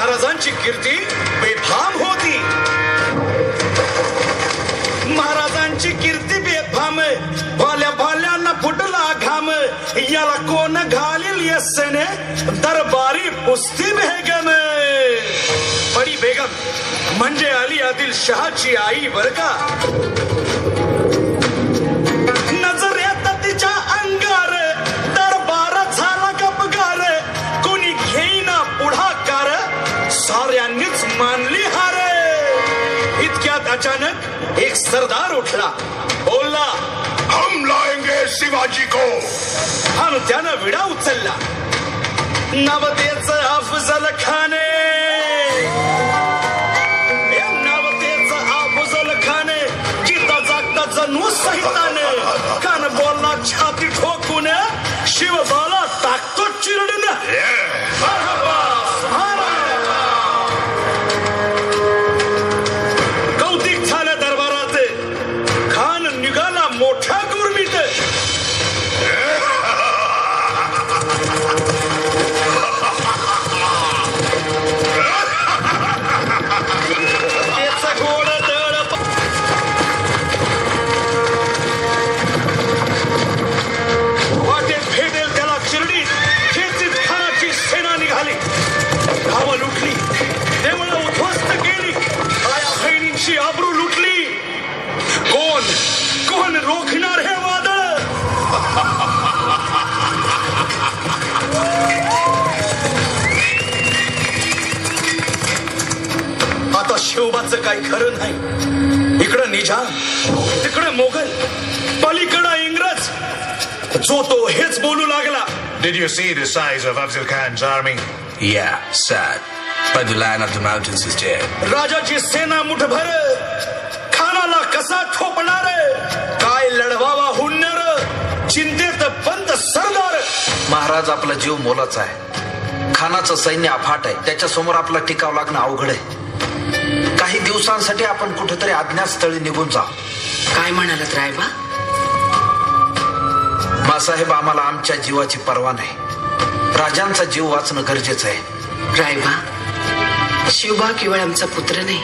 महाराजांची कीर्ती बेफाम होती. महाराजांची कीर्ती बेफाम, भाल्या भाल्यांना फुटला घाम. याला कोण घालील यस्सने, दरबारी पुस्ती बेगम. बडी बेगम म्हणजे अली आदिल शहाची आई बर का. नजरेत तिच्या अंगार दरबार झाला गपगार. कोणी घेईना पुढाकार, साऱ्यांनीच मानली हार. इतक्यात अचानक एक सरदार उठला, बोलला, हम लाएंगे शिवाजी को. आणि त्यानं विडा उचलला. नवतेच अफजल खाने, नवतेच अफजल खाने, जिता जागता जणू सहिताने. कान बोलला छाती ठोकून, शिवबाला टाकतो चिरडून. कौतिक झालं दरबारात. खान निघाला मोठ्या गुरमीत. आबरू लुटली. कोण रोखणार हे वादळ. आता शिवबाचं काही खरं नाही. इकडं निजाम, तिकडं मोगल, पलीकडं इंग्रज. जो तो हेच बोलू लागला. Did you see the size of Afzal Khan's army? Yeah, sad. But the lion of the mountains is dead. राजाची सेना मुठभर, खानाला कसा ठोपणार. काय लढवावा हुन्नर, चिंतेत बंद सरदार. महाराज आपला जीव मोलाचा आहे. खानाचं सैन्य अफाट आहे. त्याच्या समोर आपला टिकाव लागणं अवघड आहे. काही दिवसांसाठी आपण कुठेतरी अज्ञात स्थळी निघून जाऊ. काय म्हणालात रायबा? बासाहेब, आम्हाला आमच्या जीवाची पर्वा नाही. राजांचा जीव वाचणं गरजेचं आहे. रायबा, शिवबा केवळ आमचा पुत्र नाही,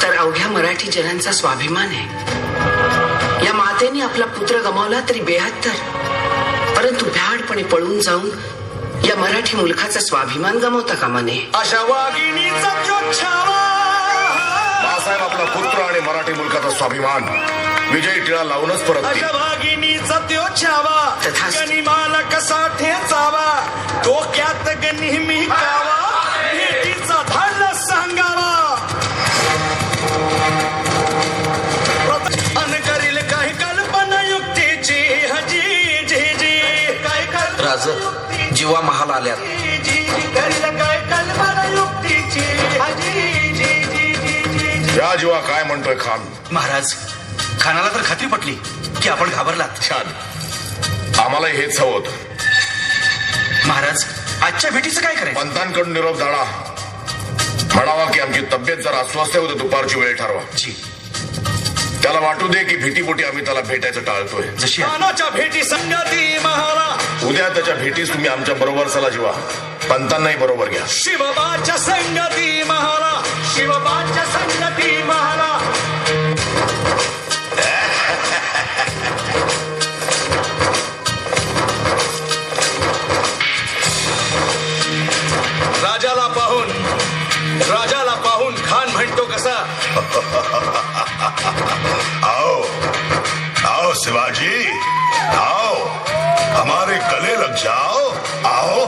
तर अवघ्या मराठी जनांचा स्वाभिमान आहे. या मातेने आपला पुत्र गमावला तरी 72, परंतु भ्याडपणे पळून जाऊन या मराठी मुलखाचा स्वाभिमान गमावता कामा नये. अशा वाघिणीचा तो छावा. बाळासाहेब आपला पुत्र आणि मराठी मुलकाचा स्वाभिमान विजयी टिळा लावूनच परत. अशा वाघिणीचा तो छावा, तथास्तु. गनिमाला कसा ठेचावा. डोक्यात नेहमी कावा, भेटीचा धाडला सांगावा. अन करील काही कल्पना युक्तीची हजी जी जी. काय राज, जीवा महाल आल्यात. करील काय कल्पना युक्तीची हजी जी जी जी. या जीवा काय म्हणतोय खान? महाराज, खानाला तर खात्री पटली की आपण घाबरलात. छान, आम्हाला हेच हवं होतं. महाराज, आजच्या भेटीचं काय करायचं? पंतांकडून निरोप जाणा. म्हणावा की आमची तब्येत जरा अस्वस्थ आहे, उद्या दुपारची वेळ ठरवा. जी. त्याला वाटू दे की भीतीपोटी आम्ही त्याला भेटायचं टाळतोय. जशी खानाच्या भेटी संगती महाला. उद्या त्याच्या भेटीस तुम्ही आमच्या बरोबर चला जीवा. पंतांनाही बरोबर घ्या. शिवबाच्या संगती महाला, शिवबाच्या संगती महाला. राजाला पाहून खान म्हणतो कसा. आओ आओ शिवाजी, आओ हमारे गले लग जाओ. आओ.